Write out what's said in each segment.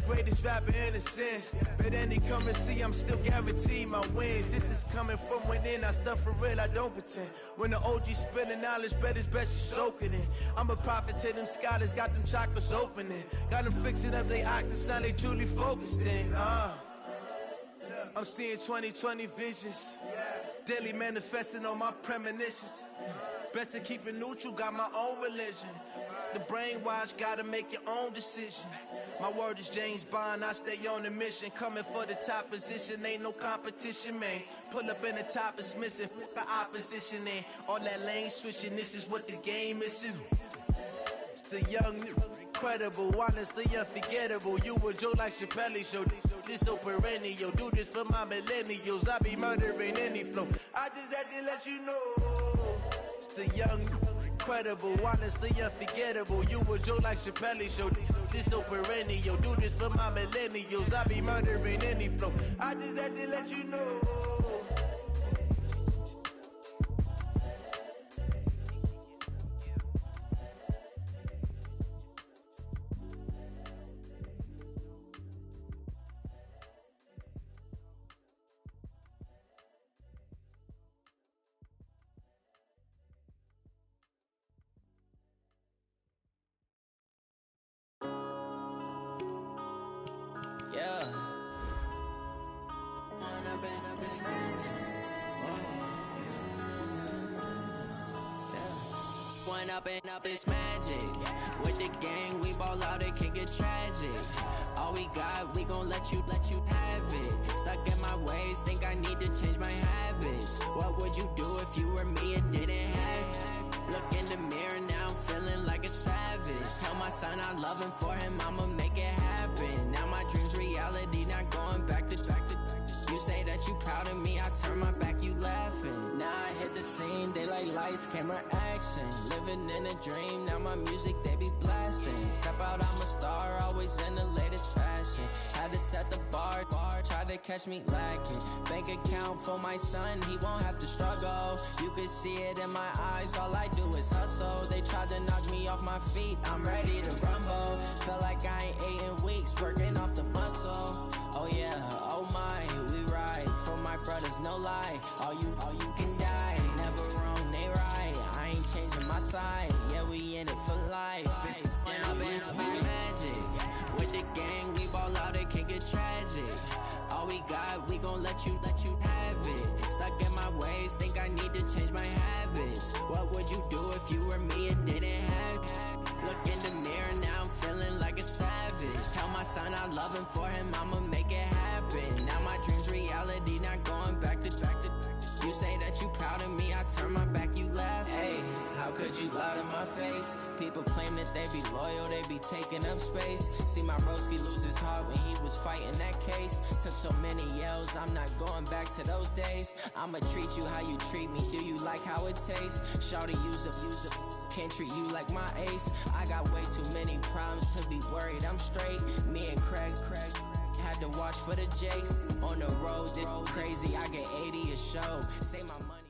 greatest rapper in a sense. But any come and see, I'm still guaranteed my wins. This is coming from within, I stuff for real, I don't pretend. When the OG spilling knowledge, bet it's best you soak it in. I'm a prophet to them scholars, got them chakras opening. Got them fixing up they octaves, now they truly focused in. I'm seeing 2020 visions. Daily manifesting on my premonitions. Best to keep it neutral, got my own religion. The brainwash, gotta make your own decision. My word is James Bond, I stay on a mission. Coming for the top position, ain't no competition, man. Pull up in the top, it's missing, the opposition, and all that lane switching, this is what the game is. It's the young, incredible, honestly unforgettable. You a Joe like Chappelle show, this so perennial. Do this for my millennials, I be murdering any flow. I just had to let you know. It's the young, incredible, honestly unforgettable. You a Joe like Chappelle show, this so perennial. Do this for my millennials, I be murdering any flow. I just had to let you know. Yeah. One up and up, it's magic. With the gang, we ball out, it can get tragic. All we got, we gon' let you have it. Stuck in my ways, think I need to change my habits. What would you do if you were me and didn't have it? Look in the mirror now, I'm feeling like a savage. Tell my son I love him, for him I'ma make it happen. Now my dream's reality, not going back to. You say that you proud of me, I turn my back, you laughing. Now I hit the scene, daylight lights, camera action. Living in a dream, now my music, they be blasting. Step out, I'm a star, always in the latest fashion. Had to set the bar, try to catch me lacking. Bank account for my son, he won't have to struggle. You can see it in my eyes, all I do is hustle. They tried to knock me off my feet, I'm ready to rumble. Feel like I ain't ate in weeks, working off the muscle. Oh yeah, oh my, we ride for my brothers, no lie. All you can die, never wrong, they right. I ain't changing my side, yeah, we in it for life. And I've been it's magic. With the gang, we ball out, it can get tragic. All we got, we gon' let you have it. Stuck in my ways, think I need to change my habits. What would you do if you were me and didn't have it? Look in the mirror, now I'm feeling like a savage. Tell my son I love him, for him I'ma make it happen. Now my dream's reality, not going back to. You say that you proud of me, I turn my back, you laugh. Hey, how could you lie to my face? People claim that they be loyal, they be taking up space. See my broski lose his heart when he was fighting that case. Took so many yells, I'm not going back to those days. I'ma treat you how you treat me, do you like how it tastes? Shawty, use up, can't treat you like my ace. I got way too many problems to be worried, I'm straight. Me and Craig had to watch for the Jakes. On the road, this crazy, I get 80 a show. Say my money.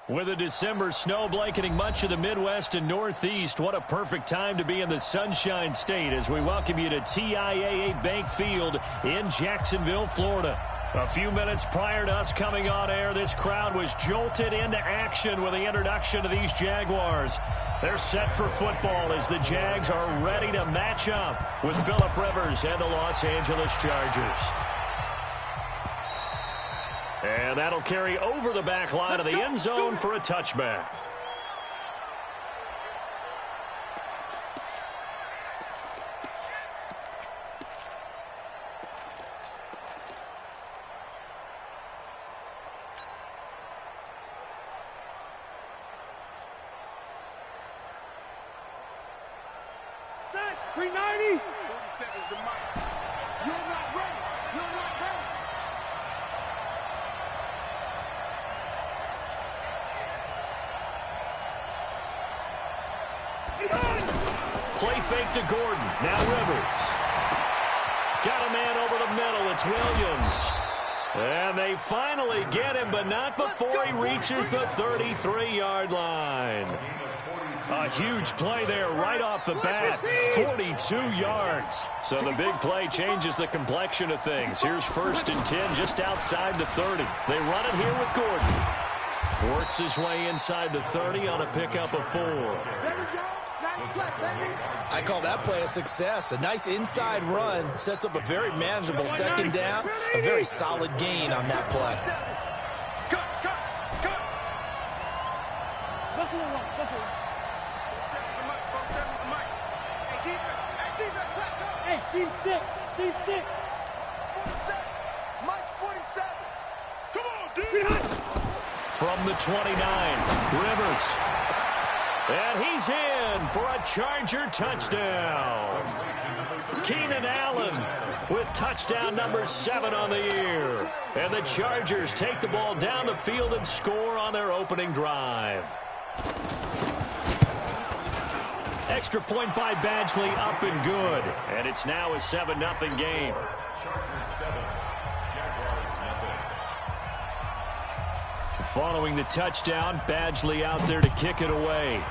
With a December snow blanketing much of the Midwest and Northeast, what a perfect time to be in the Sunshine State as we welcome you to TIAA Bank Field in Jacksonville, Florida. A few minutes prior to us coming on air, this crowd was jolted into action with the introduction of these Jaguars. They're set for football as the Jags are ready to match up with Phillip Rivers and the Los Angeles Chargers. And that'll carry over the back line of the end zone for a touchback. Set, 390. 40 seconds to mark. You're not ready. You're not ready. Play fake to Gordon. Now Rivers. Got a man over the middle. It's Williams. And they finally get him, but not before he reaches the 33-yard line. A huge play there right off the bat. 42 yards. So the big play changes the complexion of things. Here's 1st and 10 just outside the 30. They run it here with Gordon. Works his way inside the 30 on a pickup of 4. I call that play a success. A nice inside run sets up a very manageable 2nd down. A very solid gain on that play. Hey, Steve 6. Steve 6. Mike's 47. Come on, dude. From the 29, Rivers. And he's in for a Charger touchdown. Keenan Allen with touchdown number 7 on the year. And the Chargers take the ball down the field and score on their opening drive. Extra point by Badgley, up and good. And it's now a 7-0 game. Following the touchdown, Badgley out there to kick it away.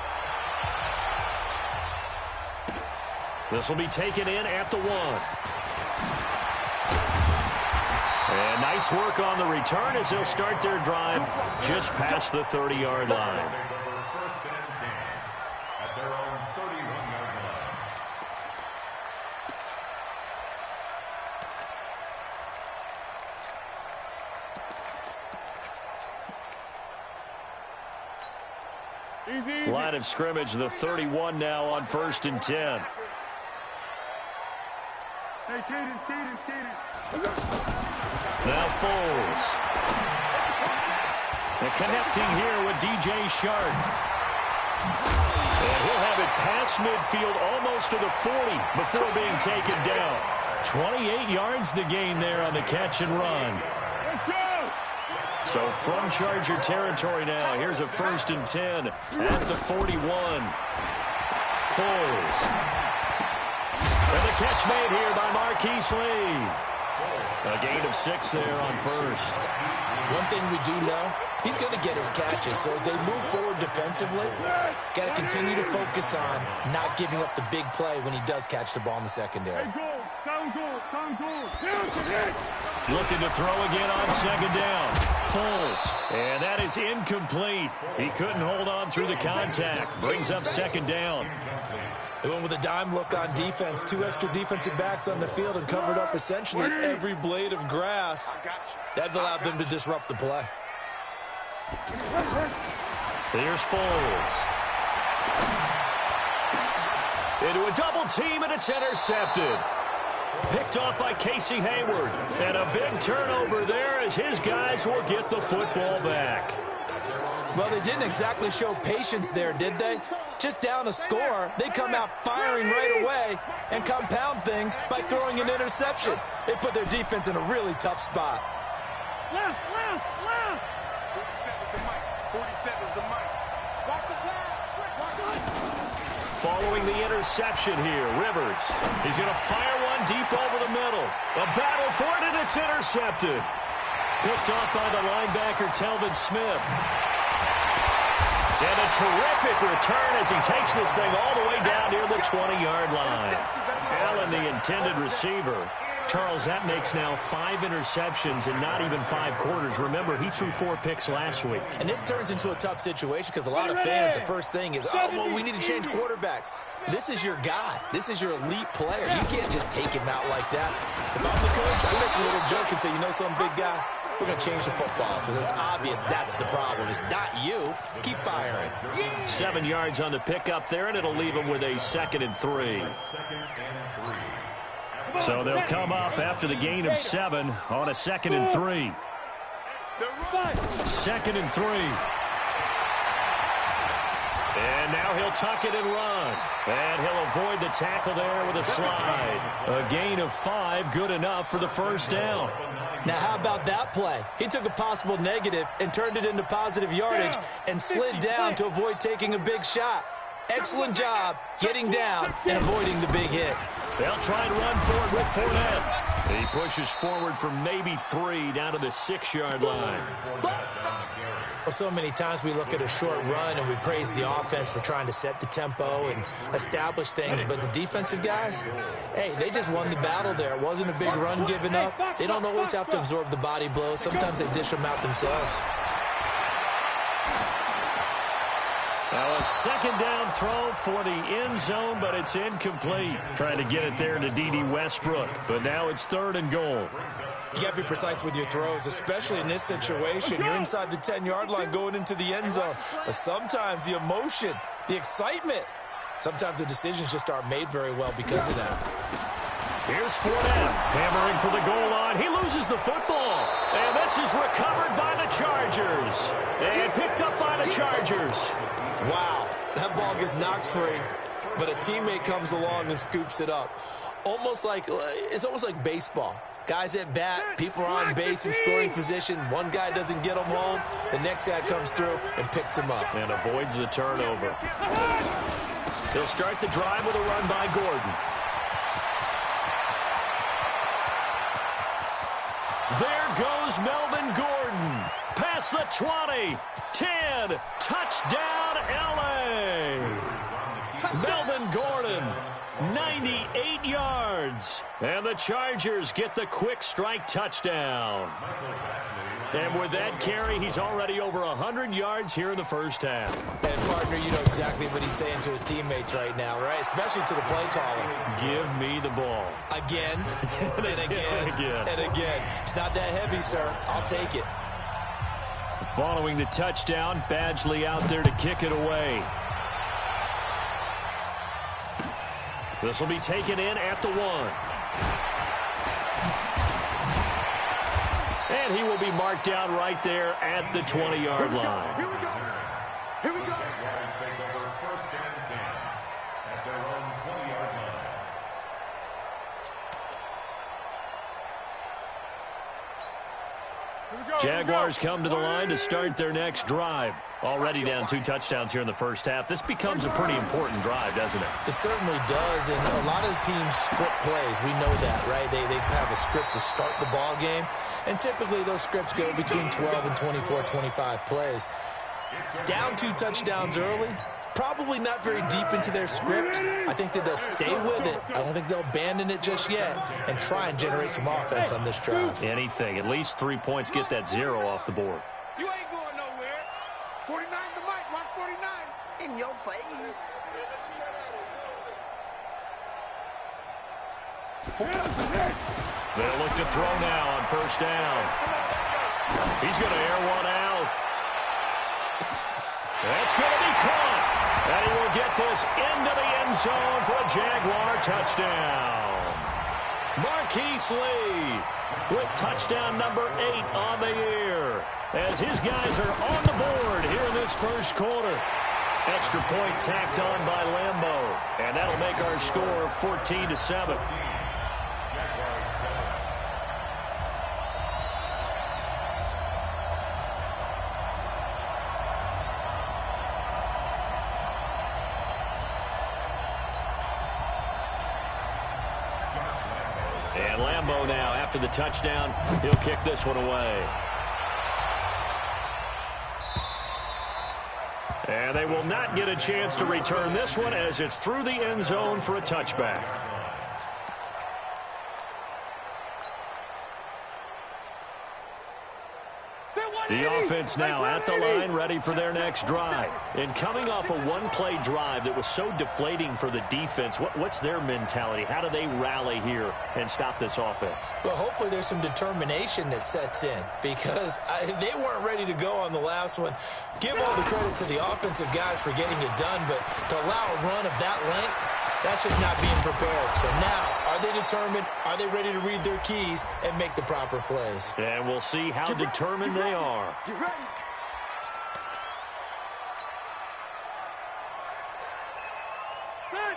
This will be taken in at the 1. And nice work on the return as they'll start their drive just past the 30-yard line. Line of scrimmage, the 31 now on 1st and 10. Now Foles. And connecting here with DJ Shark. And he'll have it past midfield almost to the 40 before being taken down. 28 yards the gain there on the catch and run. So from Charger territory now, here's a 1st and 10 at the 41. Foles. And the catch made here by Marquise Lee. A gain of 6 there on 1st. One thing we do know, he's going to get his catches. So as they move forward defensively, got to continue to focus on not giving up the big play when he does catch the ball in the secondary. Looking to throw again on 2nd down. Foles. And that is incomplete. He couldn't hold on through the contact. Brings up 2nd down. They went with a dime look on defense. 2 extra defensive backs on the field and covered up essentially every blade of grass. That allowed them to disrupt the play. Here's Foles. Into a double team, and it's intercepted. Picked off by Casey Hayward. And a big turnover there as his guys will get the football back. Well, they didn't exactly show patience there, did they? Just down a score, they come out firing right away and compound things by throwing an interception. They put their defense in a really tough spot. Left. 47's the mic. Watch the pass. Following the interception here, Rivers. He's going to fire one deep over the middle. A battle for it, and it's intercepted. Picked off by the linebacker, Telvin Smith. And a terrific return as he takes this thing all the way down near the 20-yard line. Allen, the intended receiver. Charles, that makes now 5 interceptions in not even 5 quarters. Remember, he threw 4 picks last week. And this turns into a tough situation because a lot of fans, the first thing is, oh, well, we need to change quarterbacks. This is your guy. This is your elite player. You can't just take him out like that. If I'm the coach, I make a little joke and say, you know some big guy? We're going to change the football. So it's obvious that's the problem. It's not you. Keep firing. 7 yards on the pickup there, and it'll leave him with a 2nd and 3. So they'll come up after the gain of 7 on a 2nd and 3. 2nd and 3. And now he'll tuck it and run. And he'll avoid the tackle there with a slide. A gain of 5, good enough for the 1st down. Now, how about that play? He took a possible negative and turned it into positive yardage and slid down to avoid taking a big shot. Excellent job getting down and avoiding the big hit. They'll try and run for it with Fournette. He pushes forward for maybe 3 down to the 6-yard line. Well, so many times we look at a short run and we praise the offense for trying to set the tempo and establish things, but the defensive guys, hey, they just won the battle there. It wasn't a big run given up. They don't always have to absorb the body blows. Sometimes they dish them out themselves. Now a second down throw for the end zone, but it's incomplete. Trying to get it there to D.D. Westbrook, but now it's 3rd and goal. You got to be precise with your throws, especially in this situation. You're inside the 10-yard line going into the end zone. But sometimes the emotion, the excitement, sometimes the decisions just aren't made very well because of that. Here's Fournette, hammering for the goal line. He loses the football. And this is recovered by the Chargers. And picked up by the Chargers. Wow, that ball gets knocked free, but a teammate comes along and scoops it up. It's almost like baseball. Guys at bat, people are on base in scoring position. One guy doesn't get them home. The next guy comes through and picks him up. And avoids the turnover. He'll start the drive with a run by Gordon. There goes Melvin Gordon. Past the 20. 10. Touchdown, L.A. Melvin Gordon. 98 yards. And the Chargers get the quick strike touchdown. And with that carry, he's already over 100 yards here in the first half. And, partner, you know exactly what he's saying to his teammates right now, right? Especially to the play caller. Give me the ball. Again, and again, and again. It's not that heavy, sir. I'll take it. Following the touchdown, Badgley out there to kick it away. This will be taken in at the 1. And he will be marked down right there at the 20-yard line. Here we go. Here we go. Jaguars take over 1st and 10 at their own 20-yard line. Jaguars come to the line to start their next drive. Already down 2 touchdowns here in the first half. This becomes a pretty important drive, doesn't it? It certainly does, and a lot of the teams script plays. We know that, right? They have a script to start the ball game, and typically those scripts go between 12 and 24, 25 plays. Down 2 touchdowns early, probably not very deep into their script. I think that they'll stay with it. I don't think they'll abandon it just yet and try and generate some offense on this drive. Anything. At least 3 points, get that 0 off the board. You ain't going nowhere. 49 the mic. Watch 49. In your face. They'll look to throw now on 1st down. He's going to air one out. That's going to be caught. And he will get this into the end zone for a Jaguar touchdown. Marquise Lee with touchdown number 8 on the year, as his guys are on the board here in this first quarter. Extra point tacked on by Lambo, and that'll make our score 14-7. And Lambo now, after the touchdown, he'll kick this one away. And they will not get a chance to return this one as it's through the end zone for a touchback. The offense now at the line, ready for their next drive. And coming off a one-play drive that was so deflating for the defense, what's their mentality? How do they rally here and stop this offense? Well, hopefully there's some determination that sets in, because they weren't ready to go on the last one. Give all the credit to the offensive guys for getting it done, but to allow a run of that length, that's just not being prepared. So now, are they determined? Are they ready to read their keys and make the proper plays? And we'll see how determined they are. Get ready.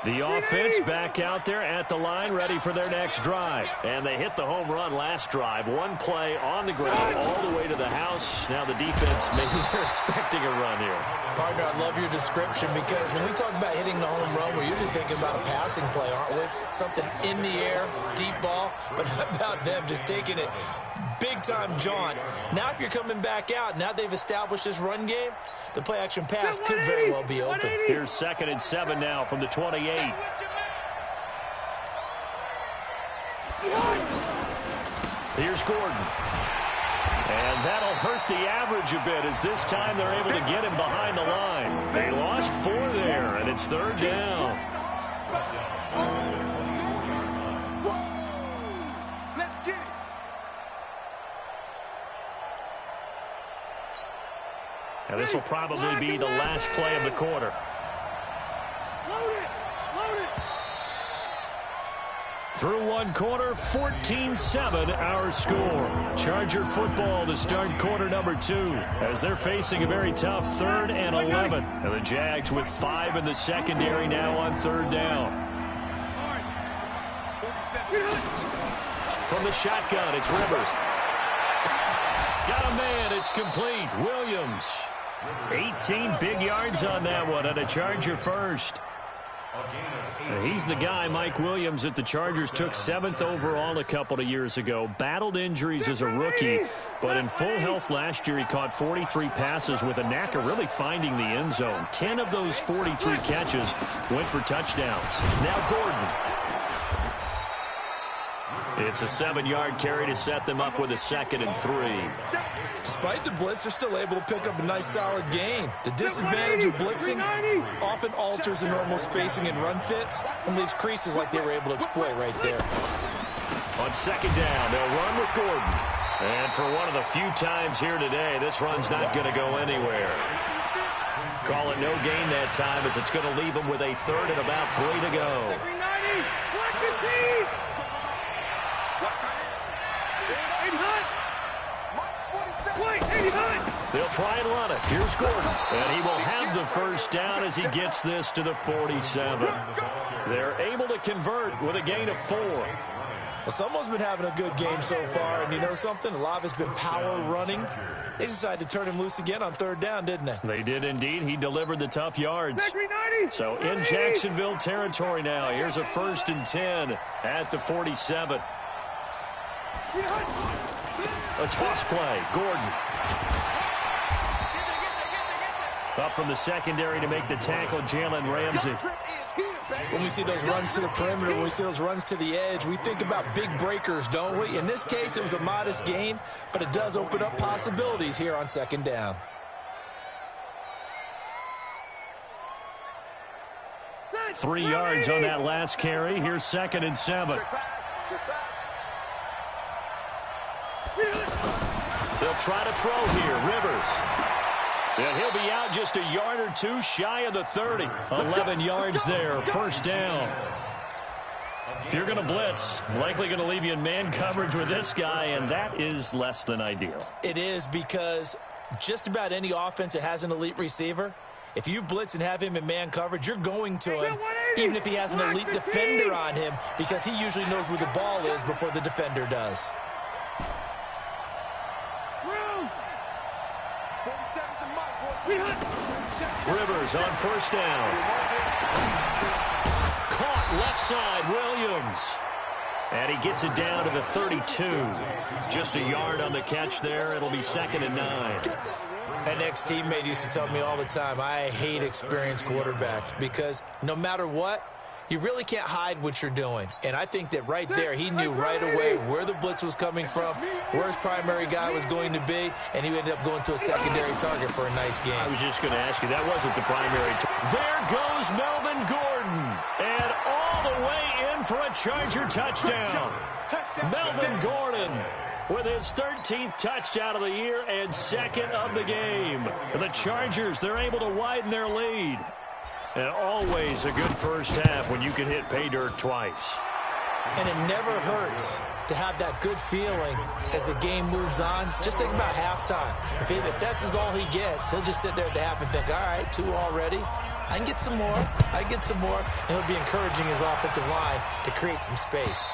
The offense back out there at the line, ready for their next drive. And they hit the home run last drive. One play on the ground all the way to the house. Now the defense, maybe they're expecting a run here. Partner, I love your description because when we talk about hitting the home run, we're usually thinking about a passing play, aren't we? Something in the air, deep ball. But how about them just taking it big-time jaunt? Now if you're coming back out, now they've established this run game, the play-action pass could very well be open. Here's 2nd and 7 now from the 28. Here's Gordon. And that'll hurt the average a bit as this time they're able to get him behind the line. They lost 4 there, and it's 3rd down. Let's get it. And this will probably be the last play of the quarter. Load it. Load it. Through one quarter, 14-7 our score. Charger football to start quarter number 2 as they're facing a very tough 3rd and 11. And the Jags with 5 in the secondary now on 3rd down. From the shotgun, it's Rivers. Got a man, it's complete. Williams. 18 big yards on that one, and a Charger first. He's the guy, Mike Williams, that the Chargers took 7th overall a couple of years ago. Battled injuries as a rookie, but in full health last year, he caught 43 passes with a knack of really finding the end zone. 10 of those 43 catches went for touchdowns. Now Gordon. It's a 7-yard carry to set them up with a 2nd and 3. Despite the blitz, they're still able to pick up a nice, solid gain. The disadvantage of blitzing often alters the normal spacing and run fits and leaves creases like they were able to exploit right there. On 2nd down, they'll run with Gordon. And for one of the few times here today, this run's not going to go anywhere. Call it no gain that time as it's going to leave them with a 3rd and about 3 to go. They'll try and run it. Here's Gordon. And he will have the first down as he gets this to the 47. They're able to convert with a gain of 4. Well, someone's been having a good game so far, and you know something? A lot of it's been power running. They decided to turn him loose again on 3rd down, didn't they? They did indeed. He delivered the tough yards. So in Jacksonville territory now. Here's a 1st and 10 at the 47. A toss play. Gordon. Up from the secondary to make the tackle, Jalen Ramsey. When we see those runs to the perimeter, when we see those runs to the edge, we think about big breakers, don't we? In this case, it was a modest gain, but it does open up possibilities here on 2nd down. Three yards on that last carry. Here's 2nd and 7. They'll try to throw here. Rivers. And he'll be out just a yard or 2 shy of the 30. 11 yards there. 1st down. If you're going to blitz, likely going to leave you in man coverage with this guy, and that is less than ideal. It is because just about any offense that has an elite receiver, if you blitz and have him in man coverage, you're going to him, even if he has an elite defender on him, because he usually knows where the ball is before the defender does. Rivers on 1st down. Caught left side, Williams. And he gets it down to the 32. Just a yard on the catch there. It'll be 2nd and 9. An ex-teammate used to tell me all the time, I hate experienced quarterbacks because no matter what, you really can't hide what you're doing. And I think that right there, he knew right away where the blitz was coming from, where his primary guy was going to be, and he ended up going to a secondary target for a nice game. I was just going to ask you, that wasn't the primary target. There goes Melvin Gordon. And all the way in for a Charger touchdown. Melvin Gordon with his 13th touchdown of the year and 2nd of the game. The Chargers, they're able to widen their lead. And always a good first half when you can hit pay dirt twice. And it never hurts to have that good feeling as the game moves on. Just think about halftime. If that's all he gets, he'll just sit there at the half and think, all right, 2 already. I can get some more. I can get some more. And it'll be encouraging his offensive line to create some space.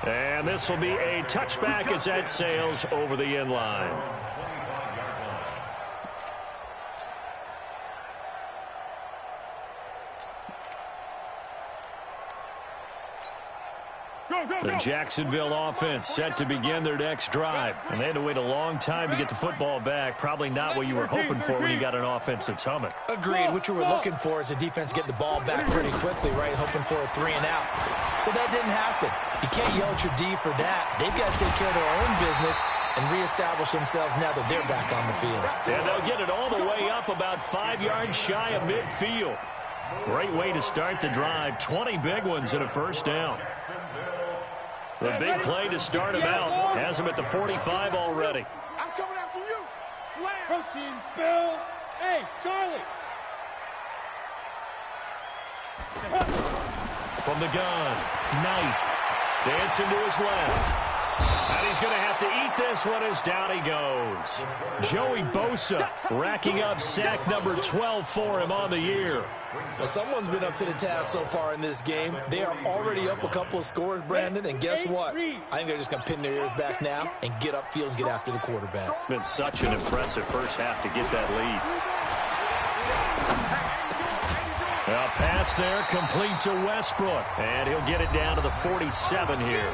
And this will be a touchback as that sails over the end line. The Jacksonville offense set to begin their next drive. And they had to wait a long time to get the football back. Probably not what you were hoping for when you got an offense that's humming. Agreed. What you were looking for is the defense getting the ball back pretty quickly, right? Hoping for a 3 and out. So that didn't happen. You can't yell at your D for that. They've got to take care of their own business and reestablish themselves now that they're back on the field. And they'll get it all the way up about 5 yards shy of midfield. Great way to start the drive. 20 big ones and a first down. The big play to start him out. Has him at the 45 already. I'm coming after you. Slam. Protein spill. Hey, Charlie. From the gun, Knight dancing to his left. And he's going to have to eat this one as down he goes. Joey Bosa racking up sack number 12 for him on the year. Well, someone's been up to the task so far in this game. They are already up a couple of scores, Brandon, and guess what? I think they're just going to pin their ears back now and get upfield and get after the quarterback. Been such an impressive first half to get that lead. A pass there complete to Westbrook, and he'll get it down to the 47 here.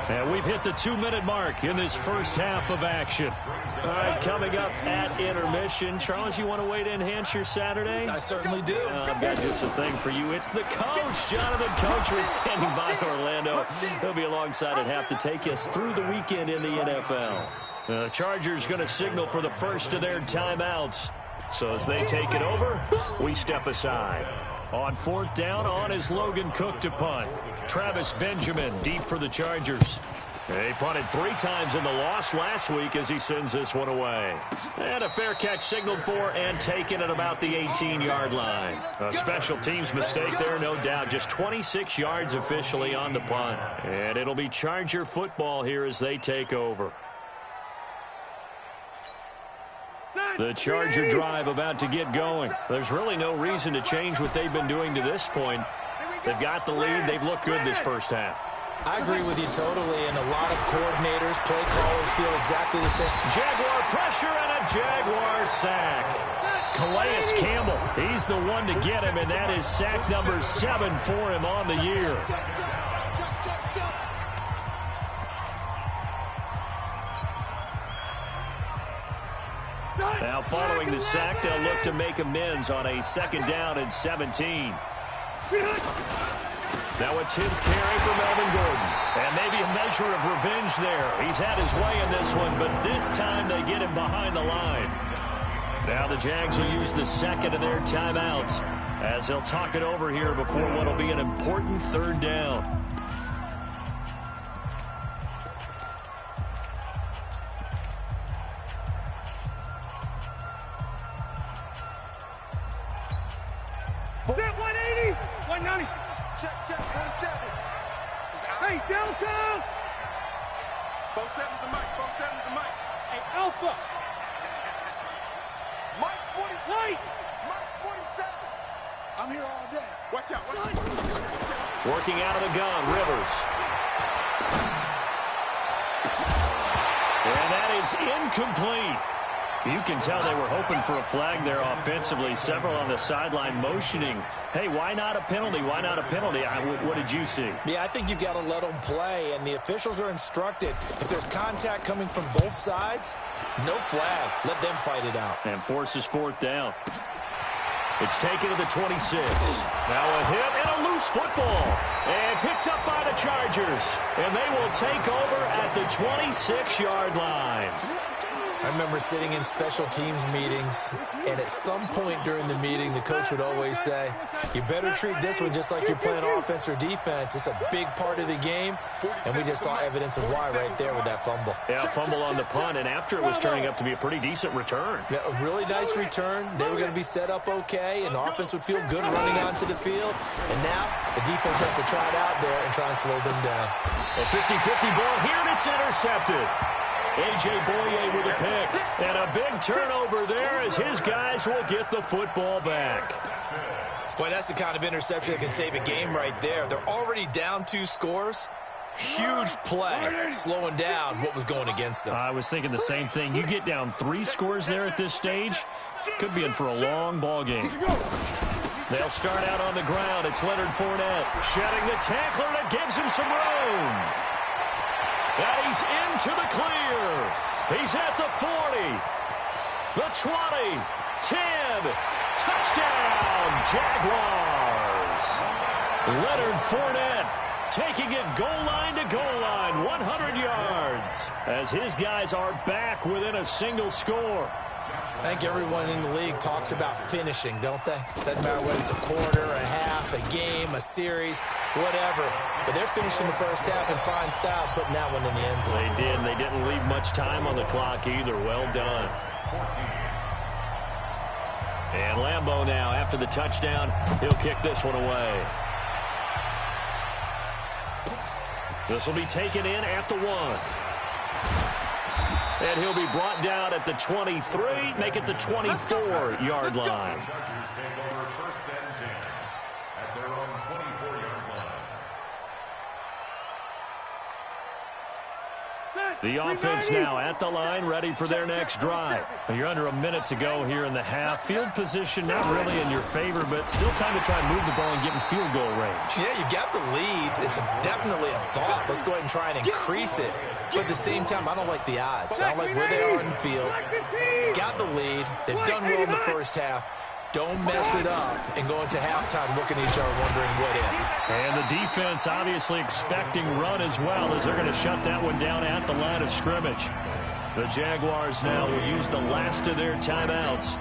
And we've hit the 2-minute mark in this first half of action. All right, coming up at intermission. Charles, you want to wait to enhance your Saturday? I certainly do. I've got just a thing for you. It's the coach, Jonathan Coachman, standing by Orlando. He'll be alongside at half to take us through the weekend in the NFL. The Chargers going to signal for the first of their timeouts. So as they take it over, we step aside. On 4th down, on is Logan Cook to punt. Travis Benjamin deep for the Chargers. He punted 3 times in the loss last week as he sends this one away. And a fair catch signaled for and taken at about the 18-yard line. A special teams mistake there, no doubt. Just 26 yards officially on the punt. And it'll be Charger football here as they take over. The Charger drive about to get going. There's really no reason to change what they've been doing to this point. They've got the lead. They've looked good this first half. I agree with you totally, and a lot of coordinators, play callers feel exactly the same. Jaguar pressure and a Jaguar sack. Calais Campbell, he's the one to get him, and that is sack number 7 for him on the year. Now following the sack, they'll look to make amends on a 2nd down and 17. Now a 10th carry for Melvin Gordon. And maybe a measure of revenge there. He's had his way in this one, but this time they get him behind the line. Now the Jags will use the second of their timeouts as they'll talk it over here before what will be an important 3rd down. Set 180, 190. Check, 47. Hey, Delta. 47's the mic, 47's the mic. Hey, Alpha. Mike's 47. Light. Mike's 47. I'm here all day. Watch out, watch out. Working out of the gun, Rivers. And that is incomplete. You can tell they were hoping for a flag there offensively. Several on the sideline motioning. Hey, why not a penalty? Why not a penalty? What did you see? Yeah, I think you've got to let them play, and the officials are instructed. If there's contact coming from both sides, no flag. Let them fight it out. And forces 4th down. It's taken to the 26. Now a hit and a loose football. And picked up by the Chargers. And they will take over at the 26-yard line. I remember sitting in special teams meetings, and at some point during the meeting, the coach would always say, you better treat this one just like you're playing offense or defense. It's a big part of the game, and we just saw evidence of why right there with that fumble. Yeah, fumble on the punt, and after it was turning up to be a pretty decent return. Yeah, a really nice return. They were going to be set up okay, and the offense would feel good running onto the field. And now the defense has to try it out there and try and slow them down. A 50-50 ball here, and it's intercepted. A.J. Boye with a pick. And a big turnover there as his guys will get the football back. Boy, that's the kind of interception that can save a game right there. They're already down 2 scores. Huge play, slowing down what was going against them. I was thinking the same thing. You get down 3 scores there at this stage, could be in for a long ball game. They'll start out on the ground. It's Leonard Fournette shedding the tackler that gives him some room. And he's into the clear. He's at the 40, the 20, 10, touchdown, Jaguars. Leonard Fournette taking it goal line to goal line, 100 yards, as his guys are back within a single score. I think everyone in the league talks about finishing, don't they? Doesn't matter whether it's a quarter, a half, a game, a series, whatever. But they're finishing the first half in fine style, putting that one in the end zone. They did, and they didn't leave much time on the clock either. Well done. And Lambeau now, after the touchdown, he'll kick this one away. This will be taken in at the 1. And he'll be brought down at the 23, make it the 24-yard line. Chargers take over 1st and 10 at their own 24-yard line. The offense now at the line, ready for their next drive. You're under a minute to go here in the half. Field position not really in your favor, but still time to try and move the ball and get in field goal range. Yeah, you've got the lead. It's definitely a thought. Let's go ahead and try and increase it. But at the same time, I don't like the odds. I don't like where they are in the field. Got the lead. They've done well in the first half. Don't mess it up and go into halftime looking at each other wondering what if. And the defense obviously expecting run as well, as they're going to shut that one down at the line of scrimmage. The Jaguars now will use the last of their timeouts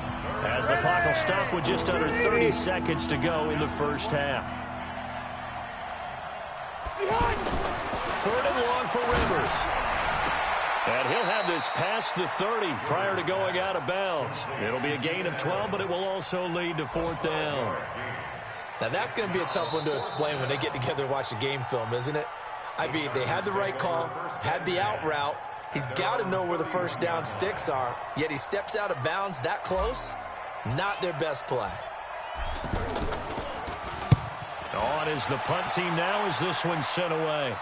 as the clock will stop with just under 30 seconds to go in the first half. 3rd and long for Rivers. And he'll have this past the 30 prior to going out of bounds. It'll be a gain of 12, but it will also lead to 4th down. Now, that's going to be a tough one to explain when they get together and watch the game film, isn't it? I mean, they had the right call, had the out route. He's got to know where the first down sticks are, yet he steps out of bounds that close. Not their best play. On is the punt team now as this one's sent away.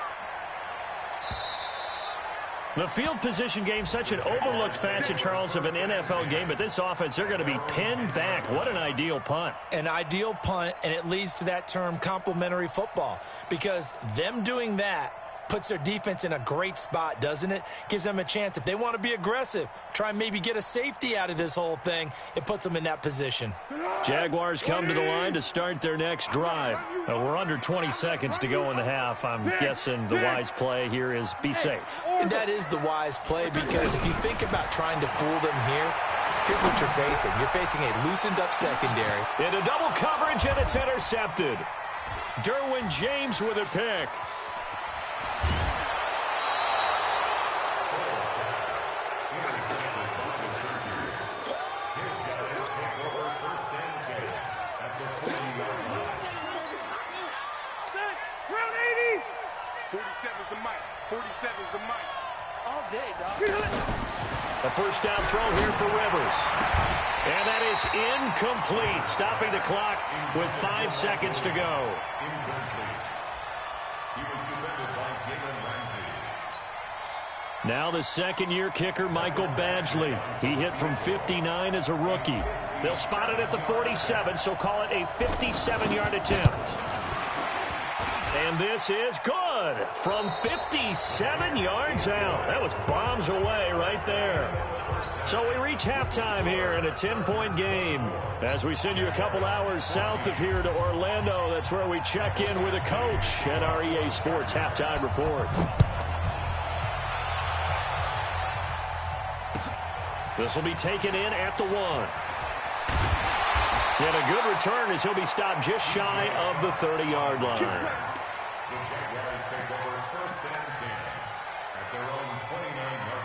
The field position game, such an overlooked facet, Charles, of an NFL game. But this offense, they're going to be pinned back. What an ideal punt. An ideal punt, and it leads to that term complementary football. Because them doing that puts their defense in a great spot, doesn't it? Gives them a chance. If they want to be aggressive, try and maybe get a safety out of this whole thing, it puts them in that position. Jaguars come to the line to start their next drive. We're under 20 seconds to go in the half. I'm guessing the wise play here is be safe. And that is the wise play, because if you think about trying to fool them here, here's what you're facing. You're facing a loosened up secondary. Into double coverage, and it's intercepted. Derwin James with a pick. A first down throw here for Rivers. And that is incomplete, stopping the clock with 5 seconds to go. Now the second-year kicker, Michael Badgley. He hit from 59 as a rookie. They'll spot it at the 47, so call it a 57-yard attempt. And this is good from 57 yards out. That was bombs away right there. So we reach halftime here in a 10-point game. As we send you a couple hours south of here to Orlando, that's where we check in with a coach at our EA Sports Halftime Report. This will be taken in at the 1. And a good return as he'll be stopped just shy of the 30-yard line. The Jaguars take over 1st and 10 at their own 29-yard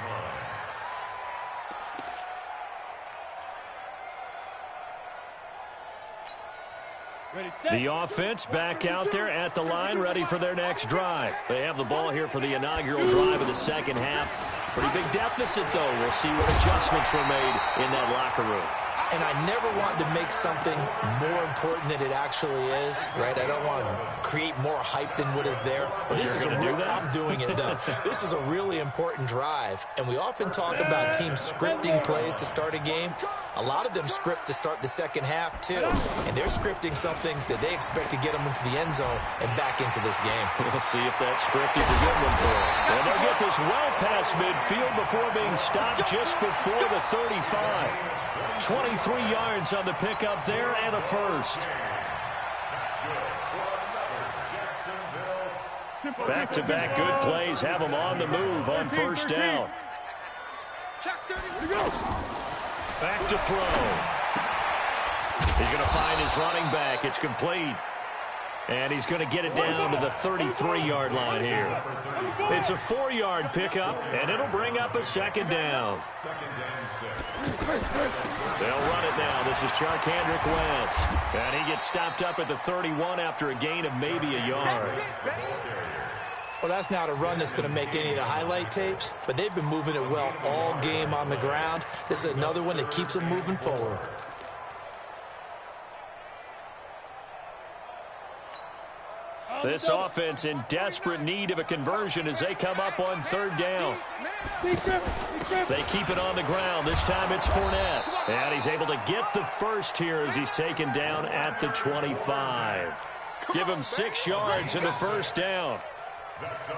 line. The offense back out there at the line, ready for their next drive. They have the ball here for the inaugural drive of the second half. Pretty big deficit, though. We'll see what adjustments were made in that locker room. And I never want to make something more important than it actually is, right? I don't want to create more hype than what is there. But this is I'm doing it, though. This is a really important drive. And we often talk about teams scripting plays to start a game. A lot of them script to start the second half, too. And they're scripting something that they expect to get them into the end zone and back into this game. We'll see if that script is a good one for them. And they'll get this well past midfield before being stopped just before the 35. 23 yards on the pickup there and a first. Back-to-back good plays have them on the move on first down. Back to throw. He's going to find his running back. It's complete. And he's going to get it down to the 33-yard line here. It's a 4-yard pickup, and it'll bring up a second down. They'll run it now. This is Charkandrick West. And he gets stopped up at the 31 after a gain of maybe a yard. Well, that's not a run that's going to make any of the highlight tapes, but they've been moving it well all game on the ground. This is another one that keeps them moving forward. This offense in desperate need of a conversion as they come up on third down. They keep it on the ground. This time it's Fournette. And he's able to get the first here as he's taken down at the 25. Give him 6 yards in the first down.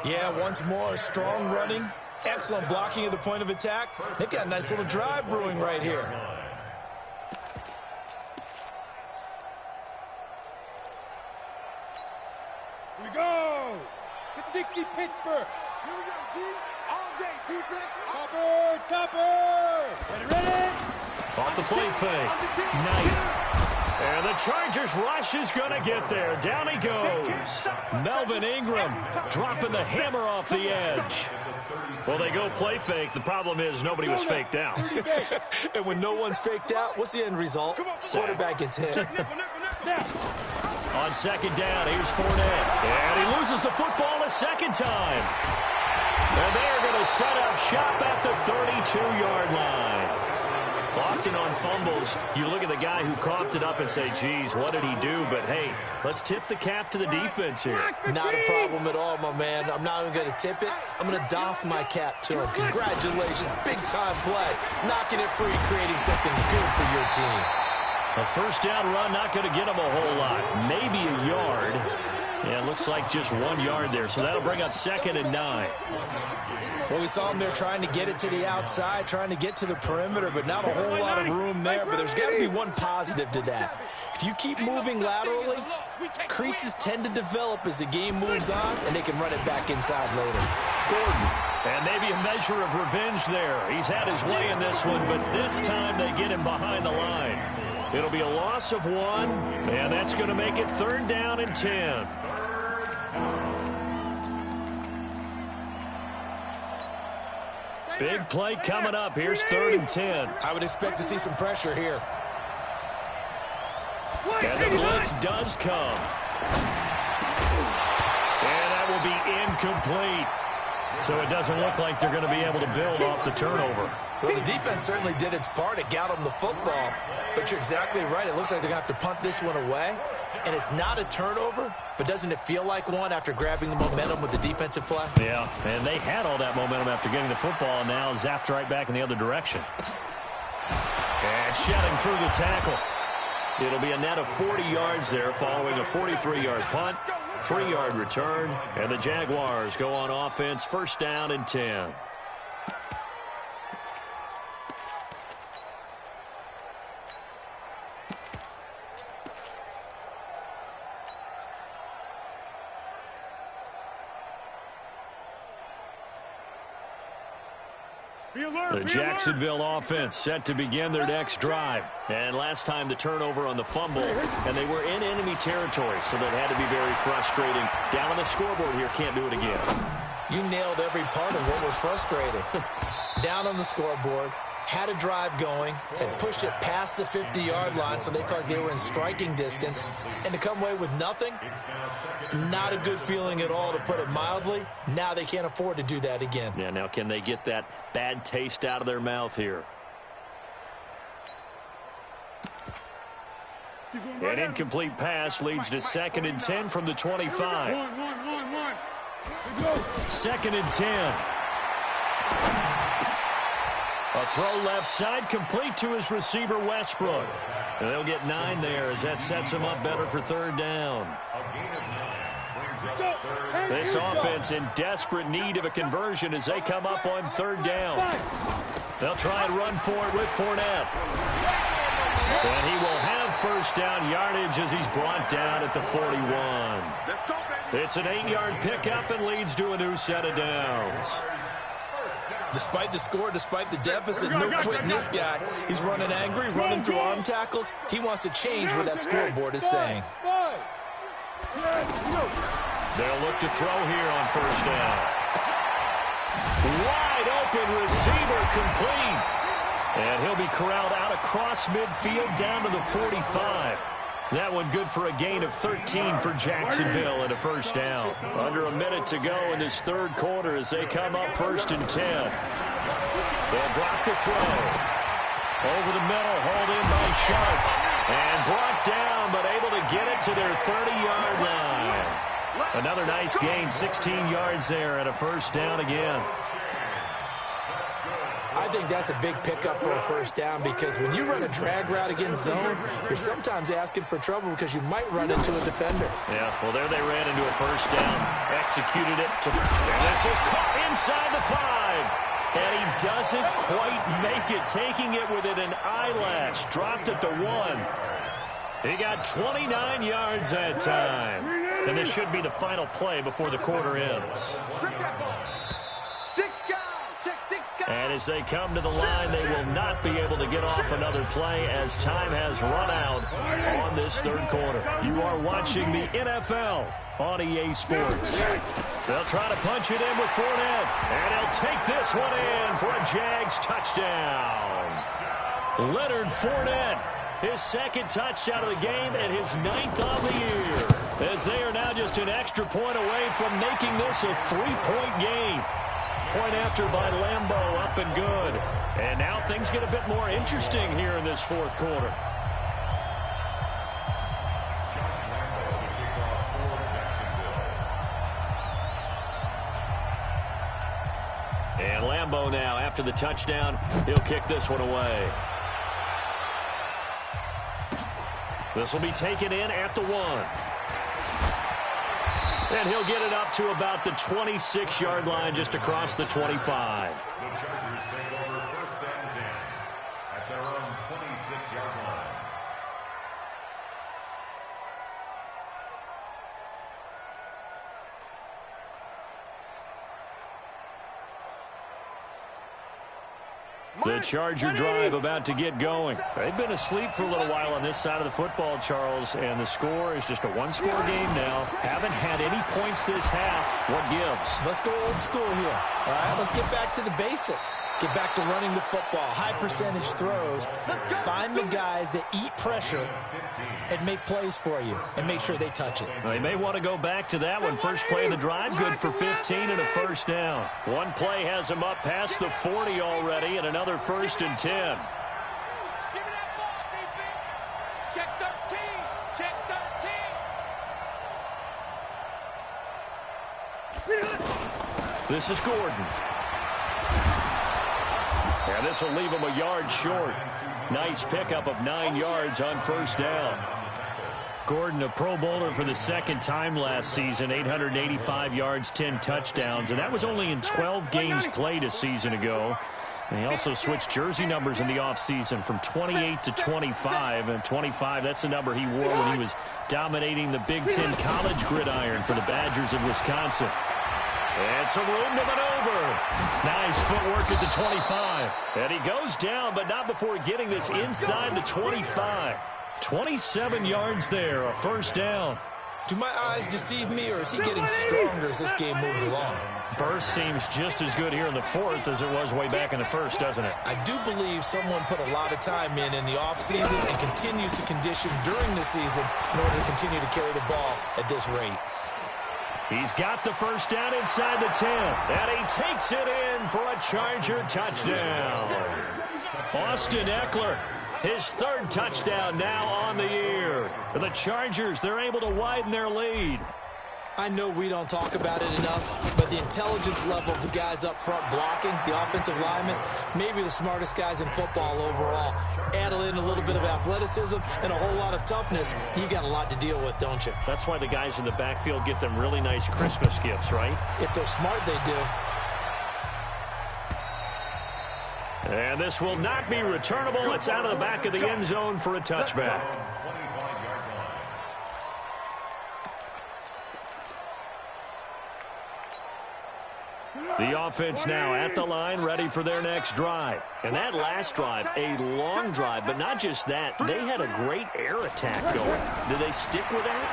Yeah, once more, strong running, excellent blocking at the point of attack. They've got a nice little drive brewing right here. Here we go. The 60 Pittsburgh. Here we go, D. All day, defense. Chopper. Ready. Off the play fake. Knight. And the Chargers rush is going to get there. Down he goes. Melvin Ingram dropping the hammer off the edge. Well, they go play fake. The problem is nobody was faked out. And when no one's faked out, what's the end result? Quarterback gets hit. On second down, here's Fournette. And he loses the football a second time. And they're going to set up shop at the 32-yard line. Often on fumbles, you look at the guy who coughed it up and say, geez, what did he do? But, hey, let's tip the cap to the defense here. Not a problem at all, my man. I'm not even going to tip it. I'm going to doff my cap to him. Congratulations. Big-time play. Knocking it free, creating something good for your team. A first down run, not going to get him a whole lot. Maybe a yard. Yeah, it looks like just 1 yard there. So that'll bring up 2nd and 9. Well, we saw them there trying to get it to the outside, trying to get to the perimeter, but not a whole lot of room there. But there's got to be one positive to that. If you keep moving laterally, creases tend to develop as the game moves on, and they can run it back inside later. Gordon. And maybe a measure of revenge there. He's had his way in this one, but this time they get him behind the line. It'll be a loss of 1, and that's going to make it 3rd down and 10. Big play coming up. Here's 3rd and 10. I would expect to see some pressure here. And the blitz does come. And that will be incomplete. So it doesn't look like they're going to be able to build off the turnover. Well, the defense certainly did its part. It got them the football. But you're exactly right. It looks like they're going to have to punt this one away. And it's not a turnover, but doesn't it feel like one after grabbing the momentum with the defensive play? Yeah, and they had all that momentum after getting the football, and now zapped right back in the other direction. And shedding through the tackle. It'll be a net of 40 yards there following a 43-yard punt, 3-yard return, and the Jaguars go on offense, 1st down and 10. The Jacksonville offense set to begin their next drive. And last time the turnover on the fumble, and they were in enemy territory, so that had to be very frustrating. Down on the scoreboard here, can't do it again. You nailed every part of what was frustrating. Down on the scoreboard, had a drive going, had pushed it past the 50-yard line so they felt like they were in striking distance, and to come away with nothing, not a good feeling at all, to put it mildly. Now they can't afford to do that again. Yeah, now can they get that bad taste out of their mouth here? An incomplete pass leads to 2nd and 10 from the 25. 2nd and 10. A throw left side, complete to his receiver, Westbrook. And they'll get 9 there as that sets him up better for 3rd down. This offense in desperate need of a conversion as they come up on 3rd down. They'll try and run for it with Fournette. And he will have 1st down yardage as he's brought down at the 41. It's an 8-yard pickup and leads to a new set of downs. Despite the score, despite the deficit, no quitting this guy. He's running angry, running through arm tackles. He wants to change what that scoreboard is saying. They'll look to throw here on 1st down. Wide open receiver, complete. And he'll be corralled out across midfield down to the 45. That one good for a gain of 13 for Jacksonville and a 1st down. Under a minute to go in this 3rd quarter as they come up 1st and 10. They'll drop the throw. Over the middle, hauled in by Sharp. And brought down, but able to get it to their 30-yard line. Another nice gain, 16 yards there and a 1st down again. I think that's a big pickup for a 1st down, because when you run a drag route against zone, you're sometimes asking for trouble because you might run into a defender. Yeah, well, there they ran into a 1st down, executed it, and this is caught inside the 5. And he doesn't quite make it, taking it within an eyelash, dropped at the 1. He got 29 yards that time. And this should be the final play before the quarter ends. And as they come to the line, they will not be able to get off another play as time has run out on this 3rd quarter. You are watching the NFL on EA Sports. They'll try to punch it in with Fournette, and he'll take this one in for a Jags touchdown. Leonard Fournette, his 2nd touchdown of the game and his 9th on the year, as they are now just an extra point away from making this a 3-point game. Point after by Lambeau, up and good. And now things get a bit more interesting here in this 4th quarter. And Lambeau now, after the touchdown, he'll kick this one away. This will be taken in at the 1. And he'll get it up to about the 26-yard line, just across the 25. The Chargers take over 1st and 10 at their own 26-yard line. The Charger drive about to get going. They've been asleep for a little while on this side of the football, Charles, and the score is just a 1-score game now. Haven't had any points this half. What gives? Let's go old school here. All right, let's get back to the basics. Get back to running the football, high percentage throws. Find the guys that eat pressure and make plays for you and make sure they touch it. They may want to go back to that one. First play of the drive, good for 15 and a 1st down. One play has them up past the 40 already, and another 1st and 10. Give me that ball, defense. Check 13. Check 13. This is Gordon. And this will leave him a yard short. Nice pickup of 9 yards on 1st down. Gordon, a Pro Bowler for the 2nd time last season, 885 yards, 10 touchdowns, and that was only in 12 games played a season ago. And he also switched jersey numbers in the offseason from 28 to 25, and 25, that's the number he wore when he was dominating the Big Ten college gridiron for the Badgers of Wisconsin. And some room to maneuver. Nice footwork at the 25. And he goes down, but not before getting this inside the 25. 27 yards there, a 1st down. Do my eyes deceive me, or is he getting stronger as this game moves along? Burst seems just as good here in the fourth as it was way back in the first, doesn't it? I do believe someone put a lot of time in the offseason and continues to condition during the season in order to continue to carry the ball at this rate. He's got the first down inside the 10, and he takes it in for a Charger touchdown. Austin Eckler, his third touchdown now on the year. The Chargers, they're able to widen their lead. I know we don't talk about it enough, but the intelligence level of the guys up front blocking, the offensive linemen, maybe the smartest guys in football overall. Add in a little bit of athleticism and a whole lot of toughness, you got a lot to deal with, don't you? That's why the guys in the backfield get them really nice Christmas gifts, right? If they're smart, they do. And this will not be returnable. It's out of the back of the end zone for a touchback. The offense now at the line, ready for their next drive. And that last drive, a long drive, but not just that. They had a great air attack going. Did they stick with that?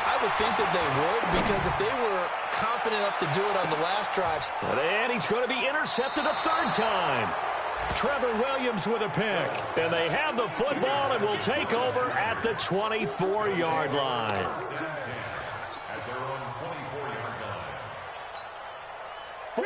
I would think that they would, because if they were confident enough to do it on the last drive. And he's going to be intercepted a third time. Trevor Williams with a pick. And they have the football and will take over at the 24-yard line.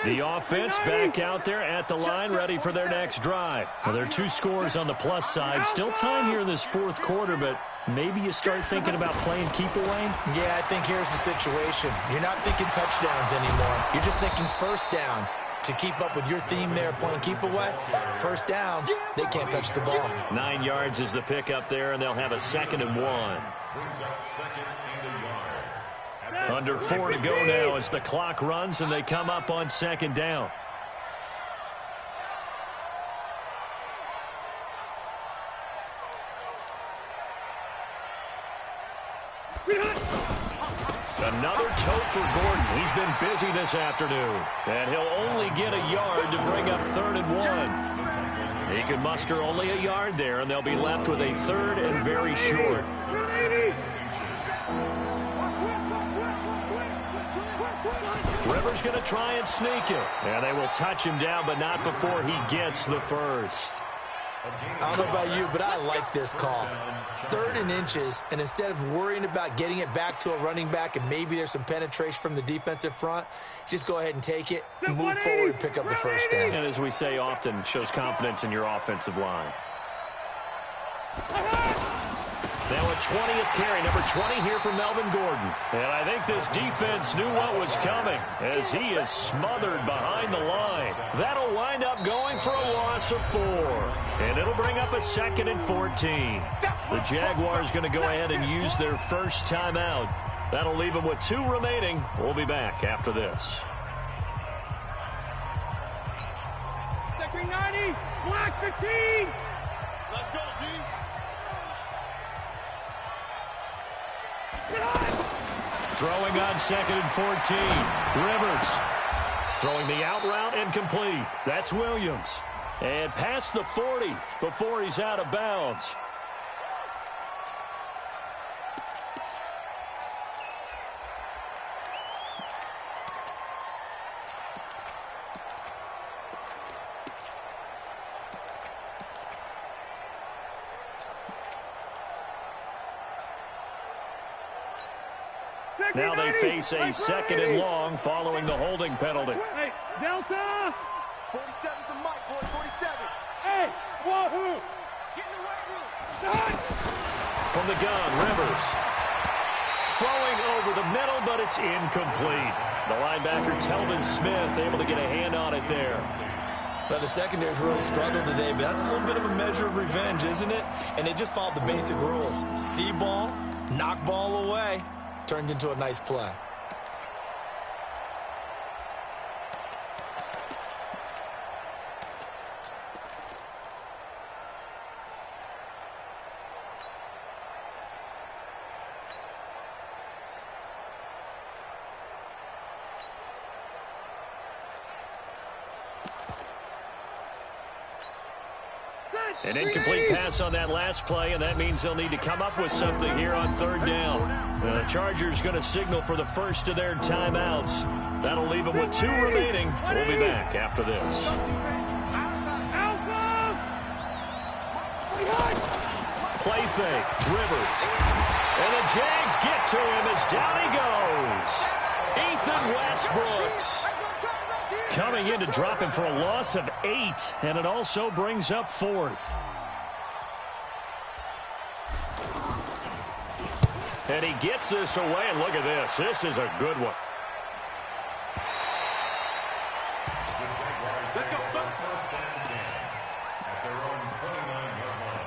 The offense back out there at the line, ready for their next drive. Well, there are two scores on the plus side. Still time here in this fourth quarter, but maybe you start thinking about playing keep away? Yeah, I think here's the situation. You're not thinking touchdowns anymore. You're just thinking first downs. To keep up with your theme there, playing keep away, first downs, they can't touch the ball. 9 yards is the pick up there, and they'll have a 2nd and 1. Brings up 2nd and a yard. Under 4 to go now as the clock runs and they come up on 2nd down. Another tote for Gordon. He's been busy this afternoon. And he'll only get a yard to bring up 3rd and 1. He can muster only a yard there, and they'll be left with a 3rd and very short. Rivers going to try and sneak it. And they will touch him down, but not before he gets the first. I don't know about you, but I like this call. 3rd and inches, and instead of worrying about getting it back to a running back and maybe there's some penetration from the defensive front, just go ahead and take it, move forward, and pick up the first down. And as we say often, shows confidence in your offensive line. Now a 20th carry, number 20 here for Melvin Gordon. And I think this defense knew what was coming as he is smothered behind the line. That'll wind up going for a loss of 4. And it'll bring up a 2nd and 14. The Jaguars going to go ahead and use their first timeout. That'll leave them with 2 remaining. We'll be back after this. Sector 90, black 15. Let's go, D. Throwing on 2nd and 14. Rivers throwing the out route incomplete. That's Williams. And past the 40 before he's out of bounds. Now they face a 2nd and long following the holding penalty. Hey, Delta! 47's the mic, boy, 47. Hey, wahoo! Get in the right room. From the gun, Rivers. Throwing over the middle, but it's incomplete. The linebacker, Telvin Smith, able to get a hand on it there. Well, the secondary's really struggled today, but that's a little bit of a measure of revenge, isn't it? And they just followed the basic rules. See ball, knock ball away. Turned into a nice play. An incomplete pass on that last play, and that means they'll need to come up with something here on third down. The Chargers going to signal for the first of their timeouts. That'll leave them with 2 remaining. We'll be back after this. Play fake, Rivers. And the Jags get to him as down he goes. Ethan Westbrooks coming in to drop him for a loss of 8, and it also brings up 4th. And he gets this away, and look at this. This is a good one. Let's go. First and 10 at their own 29-yard line.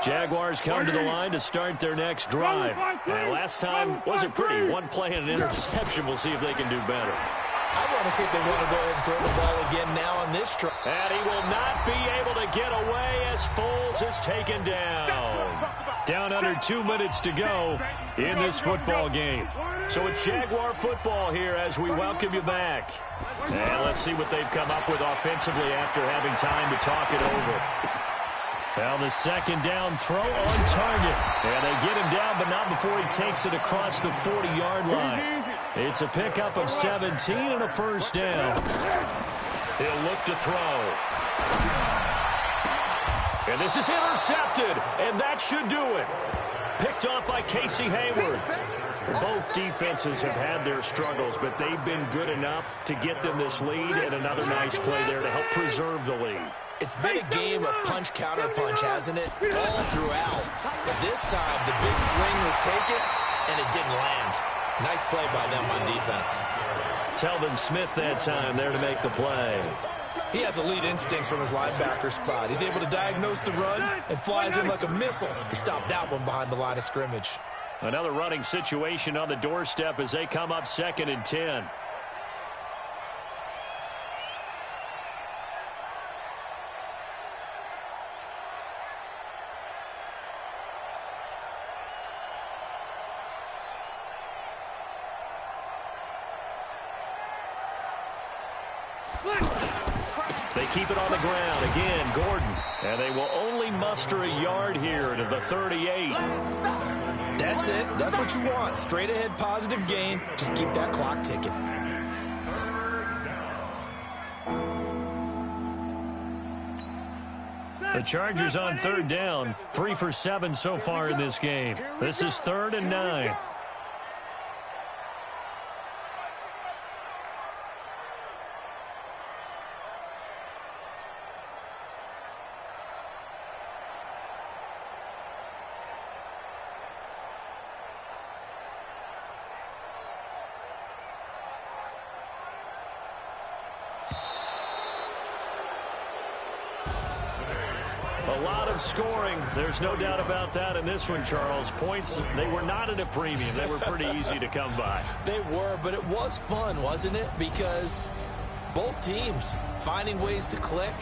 Jaguars come to the line to start their next drive. And last time wasn't pretty. 1 play and an interception. We'll see if they can do better. I want to see if they want to go ahead and throw the ball again now on this try. And he will not be able to get away as Foles is taken down. Down under 2 minutes to go in this football game. So it's Jaguar football here as we welcome you back. And let's see what they've come up with offensively after having time to talk it over. Well, the second down throw on target. And they get him down, but not before he takes it across the 40-yard line. It's a pickup of 17 and a first down. He'll look to throw. And this is intercepted, and that should do it. Picked off by Casey Hayward. Both defenses have had their struggles, but they've been good enough to get them this lead, and another nice play there to help preserve the lead. It's been a game of punch-counter-punch, hasn't it? All throughout. But this time, the big swing was taken, and it didn't land. Nice play by them on defense. Telvin Smith that time there to make the play. He has elite instincts from his linebacker spot. He's able to diagnose the run and flies in like a missile to stop that one behind the line of scrimmage. Another running situation on the doorstep as they come up 2nd and 10. They keep it on the ground. Again, Gordon. And they will only muster a yard here to the 38. That's it. That's what you want. Straight ahead positive gain. Just keep that clock ticking. The Chargers on third down. 3 for 7 so far in this game. This is 3rd and 9. A lot of scoring. There's no doubt about that in this one, Charles. Points, they were not at a premium. They were pretty easy to come by. They were, but it was fun, wasn't it? Because both teams finding ways to click.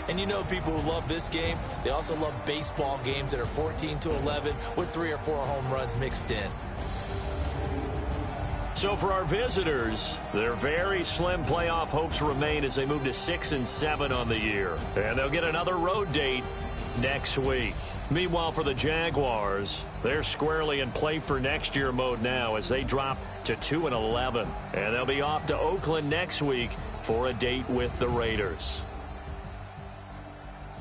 And you know people who love this game, they also love baseball games that are 14-11 with 3 or 4 home runs mixed in. So for our visitors, their very slim playoff hopes remain as they move to 6 and 7 on the year. And they'll get another road date next week. Meanwhile, for the Jaguars, they're squarely in play for next year mode now as they drop to 2 and 11. And they'll be off to Oakland next week for a date with the Raiders.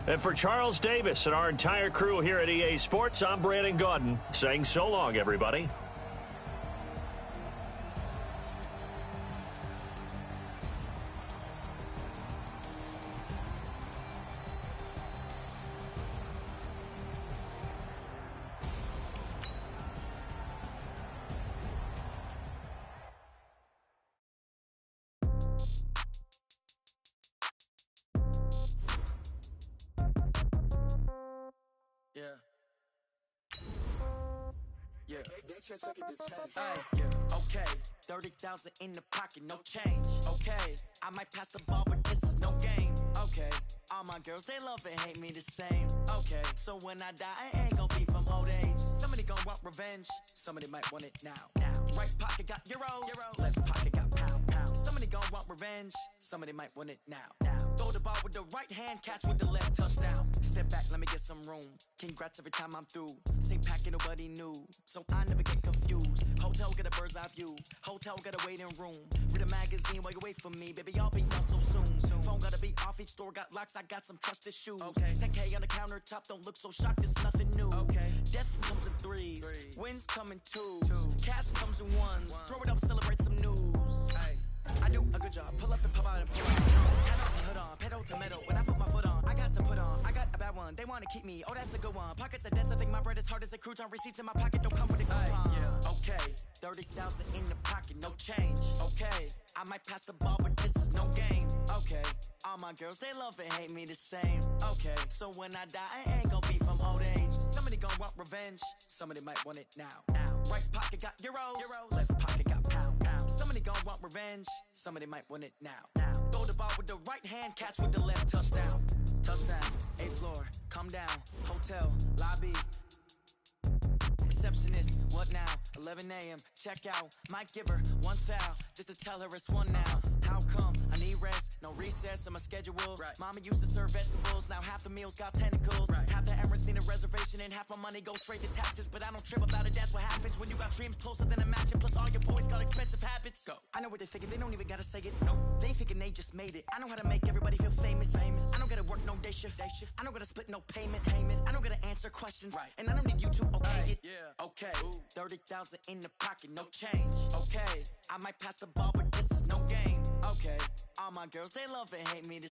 And for Charles Davis and our entire crew here at EA Sports, I'm Brandon Gaudin saying so long, everybody. Okay, 30,000 in the pocket, no change. Okay, I might pass the ball, but this is no game. Okay, all my girls, they love and hate me the same. Okay, so when I die, I ain't gonna be from old age. Somebody gonna want revenge, somebody might want it now. Right pocket got euros, left pocket got pound. Somebody gonna want revenge, somebody might want it now. Throw the ball with the right hand, catch with the left, touchdown. Step back, let me get some room. Congrats every time I'm through. Same packet, nobody knew, so I never get confused. Hotel, get a bird's eye view. Hotel, get a waiting room. Read a magazine while you wait for me, baby, I'll be done so soon. Phone gotta be off, each store got locks, I got some trusted shoes. Okay. 10K on the countertop, don't look so shocked, it's nothing new. Okay. Death comes in threes, wins come in twos, cash comes in ones. Throw it up, celebrate some news. Hey. I do a good job, pull up and pop out and pull up. Hat on, hood on, pedal to metal. When I put my foot on, I got to put on. I got a bad one, they wanna keep me. Oh, that's a good one. Pockets are dense, I think my bread is hard as a crouton. Receipts in my pocket don't come with a coupon. Yeah. Okay, 30,000 in the pocket, no change. Okay, I might pass the ball, but this is no game. Okay, all my girls, they love and hate me the same. Okay, so when I die, I ain't gonna be from old age. Somebody gon' want revenge, somebody might want it now. Right pocket got euros, left pocket got pounds. Somebody gon' want revenge, somebody might want it now. Throw the ball with the right hand, catch with the left, touchdown. Touchdown, 8th floor, come down, hotel, lobby. Receptionist, what now? 11 a.m., check out. Might give her one foul, just to tell her it's one now. How come? I need rest, no recess in my schedule. Right. Mama used to serve vegetables, now half the meals got tentacles. Right. Half the Emirates need a reservation and half my money goes straight to taxes. But I don't trip about it, that's what happens when you got dreams closer than a match. And plus all your boys got expensive habits. Go. I know what they're thinking, they don't even gotta say it. No, they ain't thinking they just made it. I know how to make everybody feel famous. I don't gotta work no day shift. I don't gotta split no payment. I don't gotta answer questions. Right. And I don't need you to okay it. Yeah. Okay, 30,000 in the pocket, no change. Okay, I might pass the ball, but this is no game. Okay, all my girls, they love and hate me the